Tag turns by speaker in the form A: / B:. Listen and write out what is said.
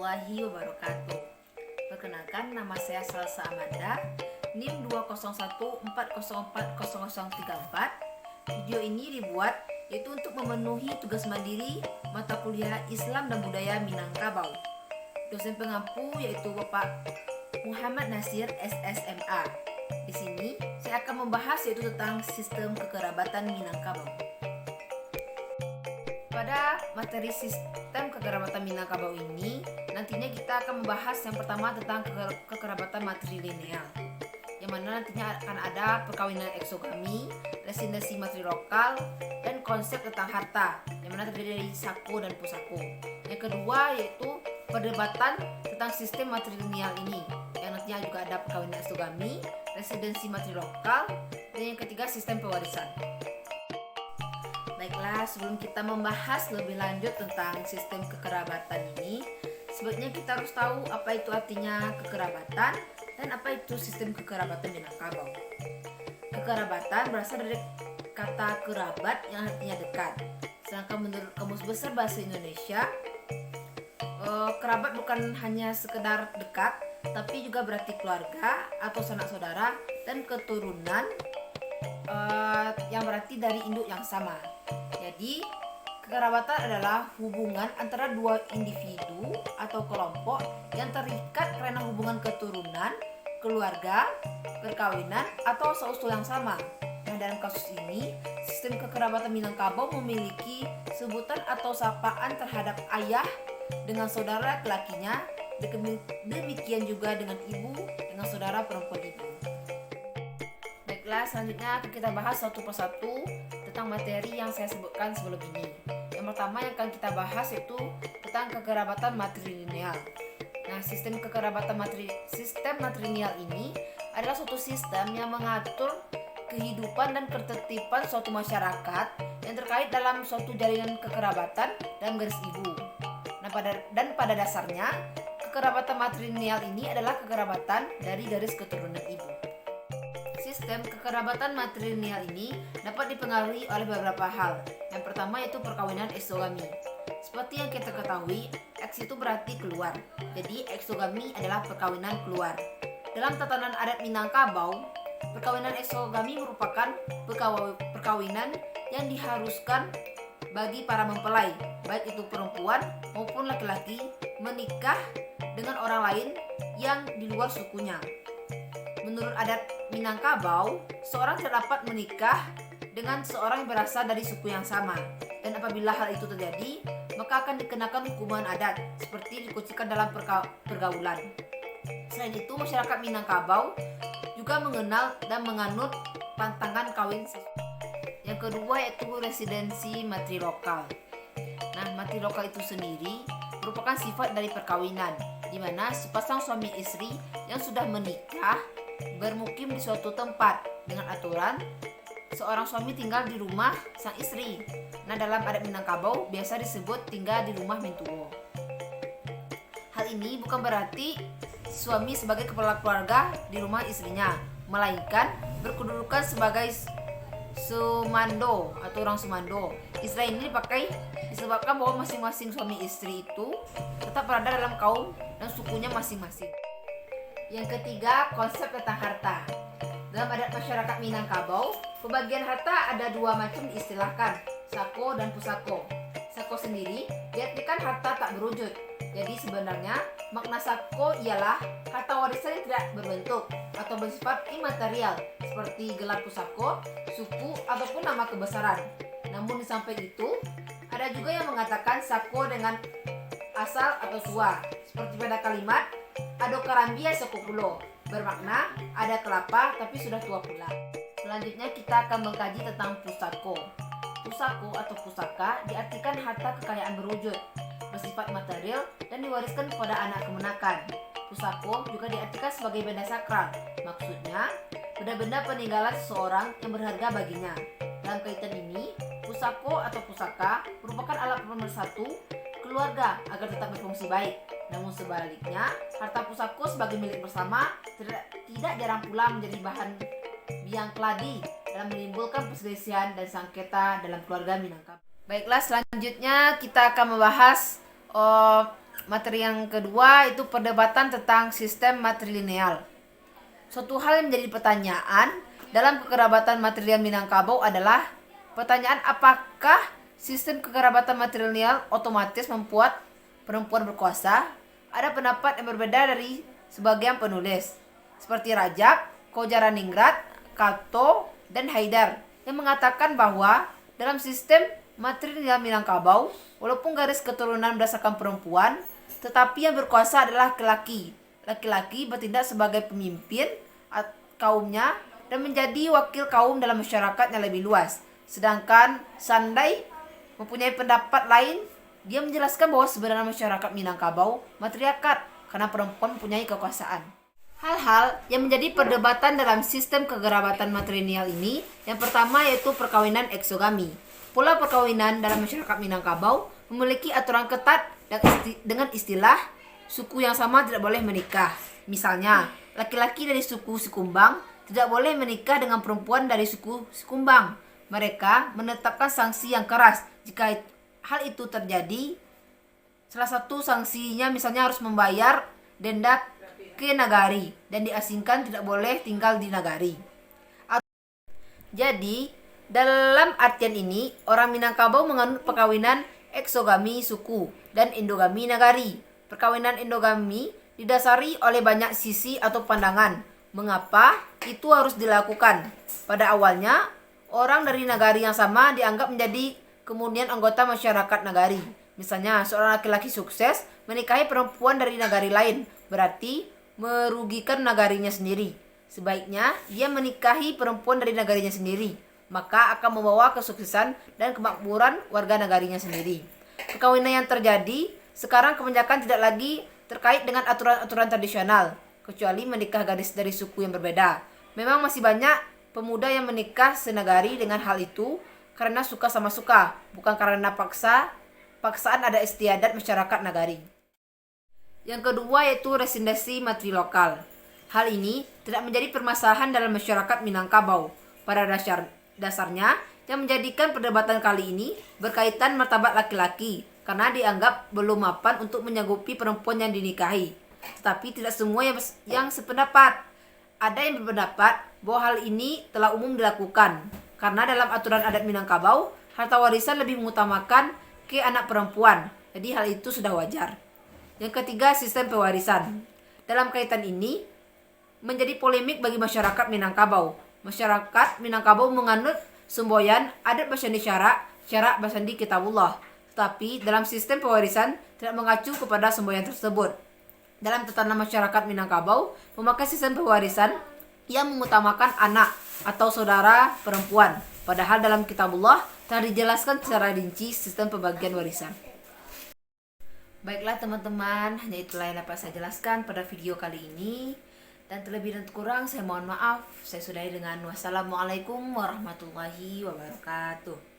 A: warahmatullahi wabarakatuh. Perkenalkan, nama saya Salsa Amanda, NIM 201404034. Video ini dibuat yaitu untuk memenuhi tugas mandiri mata kuliah Islam dan Budaya Minangkabau. Dosen pengampu yaitu Bapak Muhammad Nasir SSMA. Di sini saya akan membahas yaitu tentang sistem kekerabatan Minangkabau. Pada materi sistem kekerabatan Minangkabau ini, nantinya kita akan membahas yang pertama tentang kekerabatan matrilineal, yang mana nantinya akan ada perkawinan eksogami, residensi matrilokal, dan konsep tentang harta, yang mana terdiri dari sako dan pusako. Yang kedua yaitu perdebatan tentang sistem matrilineal ini, yang nantinya juga ada perkawinan eksogami, residensi matrilokal, dan yang ketiga sistem pewarisan. Baiklah, sebelum kita membahas lebih lanjut tentang sistem kekerabatan ini, sebaiknya kita harus tahu apa itu artinya kekerabatan dan apa itu sistem kekerabatan Minangkabau. Kekerabatan berasal dari kata kerabat yang artinya dekat. Sedangkan menurut Kamus Besar Bahasa Indonesia, kerabat bukan hanya sekedar dekat, tapi juga berarti keluarga atau sanak saudara dan keturunan yang berarti dari induk yang sama. Jadi, kekerabatan adalah hubungan antara dua individu atau kelompok yang terikat karena hubungan keturunan, keluarga, perkawinan, atau asal-usul yang sama. Nah, dalam kasus ini, sistem kekerabatan Minangkabau memiliki sebutan atau sapaan terhadap ayah dengan saudara laki-lakinya, demikian juga dengan ibu dengan saudara perempuan ibu. Baiklah, selanjutnya kita bahas satu persatu tentang materi yang saya sebutkan sebelum ini. Yang pertama yang akan kita bahas yaitu tentang kekerabatan matrilineal. Nah, sistem kekerabatan matrilineal ini adalah suatu sistem yang mengatur kehidupan dan ketertiban suatu masyarakat yang terkait dalam suatu jaringan kekerabatan dalam garis ibu. Nah, pada dasarnya kekerabatan matrilineal ini adalah kekerabatan dari garis keturunan ibu. Sistem kekerabatan matrilineal ini dapat dipengaruhi oleh beberapa hal. Yang pertama yaitu perkawinan eksogami. Seperti yang kita ketahui, eks itu berarti keluar. Jadi eksogami adalah perkawinan keluar. Dalam tatanan adat Minangkabau, perkawinan eksogami merupakan perkawinan yang diharuskan bagi para mempelai, baik itu perempuan maupun laki-laki, menikah dengan orang lain yang di luar sukunya. Menurut adat Minangkabau, seorang tidak dapat menikah dengan seorang yang berasal dari suku yang sama. Dan apabila hal itu terjadi, maka akan dikenakan hukuman adat seperti dikucilkan dalam pergaulan. Selain itu, masyarakat Minangkabau juga mengenal dan menganut pantangan kawin siswa. Yang kedua yaitu residensi matrilokal. Nah, matrilokal itu sendiri merupakan sifat dari perkawinan, di mana sepasang suami istri yang sudah menikah bermukim di suatu tempat dengan aturan seorang suami tinggal di rumah sang istri. Nah, dalam adat Minangkabau biasa disebut tinggal di rumah mentuo. Hal ini bukan berarti suami sebagai kepala keluarga di rumah istrinya, melainkan berkedudukan sebagai sumando atau orang sumando. Istilah ini dipakai disebabkan bahwa masing-masing suami istri itu tetap berada dalam kaum dan sukunya masing-masing. Yang ketiga, konsep tentang harta. Dalam adat masyarakat Minangkabau, pembagian harta ada dua macam diistilahkan, sako dan pusako. Sako sendiri diartikan harta tak berwujud. Jadi sebenarnya makna sako ialah harta warisan yang tidak berbentuk atau bersifat imaterial seperti gelar pusako, suku, ataupun nama kebesaran. Namun di samping itu, ada juga yang mengatakan sako dengan asal atau tua, seperti pada kalimat Ado karambia sekupulo, bermakna ada kelapa tapi sudah tua pula. Selanjutnya kita akan mengkaji tentang pusako. Pusako atau pusaka diartikan harta kekayaan berwujud, bersifat material dan diwariskan kepada anak kemenakan. Pusako juga diartikan sebagai benda sakral, maksudnya benda-benda peninggalan seseorang yang berharga baginya. Dalam kaitan ini, pusako atau pusaka merupakan alat pemersatu keluarga agar tetap berfungsi baik. Namun sebaliknya, harta pusako sebagai milik bersama tidak jarang pula menjadi bahan biang keladi dalam menimbulkan perselisihan dan sengketa dalam keluarga Minangkabau. Baiklah, selanjutnya kita akan membahas materi yang kedua itu perdebatan tentang sistem matrilineal. Suatu hal yang menjadi pertanyaan dalam kekerabatan matrilineal Minangkabau adalah pertanyaan apakah sistem kekerabatan matrilineal otomatis membuat perempuan berkuasa. Ada pendapat yang berbeda dari sebagian penulis, seperti Rajab, Kojaraningrat, Kato, dan Haidar, yang mengatakan bahwa dalam sistem matrilineal Minangkabau, walaupun garis keturunan berdasarkan perempuan, tetapi yang berkuasa adalah laki-laki. Laki-laki bertindak sebagai pemimpin kaumnya dan menjadi wakil kaum dalam masyarakat yang lebih luas. Sedangkan Sandai mempunyai pendapat lain. Dia menjelaskan bahwa sebenarnya masyarakat Minangkabau matriarkat karena perempuan mempunyai kekuasaan. Hal-hal yang menjadi perdebatan dalam sistem kekerabatan matrilineal ini, yang pertama yaitu perkawinan eksogami. Pola perkawinan dalam masyarakat Minangkabau memiliki aturan ketat dengan istilah suku yang sama tidak boleh menikah. Misalnya, laki-laki dari suku Sikumbang tidak boleh menikah dengan perempuan dari suku Sikumbang. Mereka menetapkan sanksi yang keras jika hal itu terjadi. Salah satu sanksinya misalnya harus membayar denda ke nagari dan diasingkan, tidak boleh tinggal di nagari. Jadi, dalam artian ini, orang Minangkabau menganut perkawinan eksogami suku dan endogami nagari. Perkawinan endogami didasari oleh banyak sisi atau pandangan mengapa itu harus dilakukan. Pada awalnya, orang dari nagari yang sama dianggap menjadi kemudian anggota masyarakat nagari. Misalnya, seorang laki-laki sukses menikahi perempuan dari nagari lain, berarti merugikan nagarinya sendiri. Sebaiknya dia menikahi perempuan dari nagarinya sendiri, maka akan membawa kesuksesan dan kemakmuran warga nagarinya sendiri. Perkawinan yang terjadi sekarang kebanyakan tidak lagi terkait dengan aturan-aturan tradisional, kecuali menikah gadis dari suku yang berbeda. Memang masih banyak pemuda yang menikah senagari dengan hal itu karena suka sama suka, bukan karena paksaan ada istiadat masyarakat nagari. Yang kedua yaitu residensi matrilokal. Hal ini tidak menjadi permasalahan dalam masyarakat Minangkabau. Pada dasarnya, yang menjadikan perdebatan kali ini berkaitan martabat laki-laki, karena dianggap belum mapan untuk menyanggupi perempuan yang dinikahi. Tetapi tidak semua yang sependapat. Ada yang berpendapat bahwa hal ini telah umum dilakukan, karena dalam aturan adat Minangkabau, harta warisan lebih mengutamakan ke anak perempuan. Jadi hal itu sudah wajar. Yang ketiga, sistem pewarisan. Dalam kaitan ini, menjadi polemik bagi masyarakat Minangkabau. Masyarakat Minangkabau menganut semboyan adat Basandi Syarak Basandi Kitabullah. Tetapi dalam sistem pewarisan tidak mengacu kepada semboyan tersebut. Dalam tatanan masyarakat Minangkabau, memakai sistem pewarisan yang mengutamakan anak atau saudara perempuan. Padahal dalam Kitabullah telah dijelaskan secara rinci sistem pembagian warisan. Baiklah teman-teman, hanya itulah yang dapat saya jelaskan pada video kali ini. Dan terlebih dan kurang saya mohon maaf. Saya sudahi dengan wassalamualaikum warahmatullahi wabarakatuh.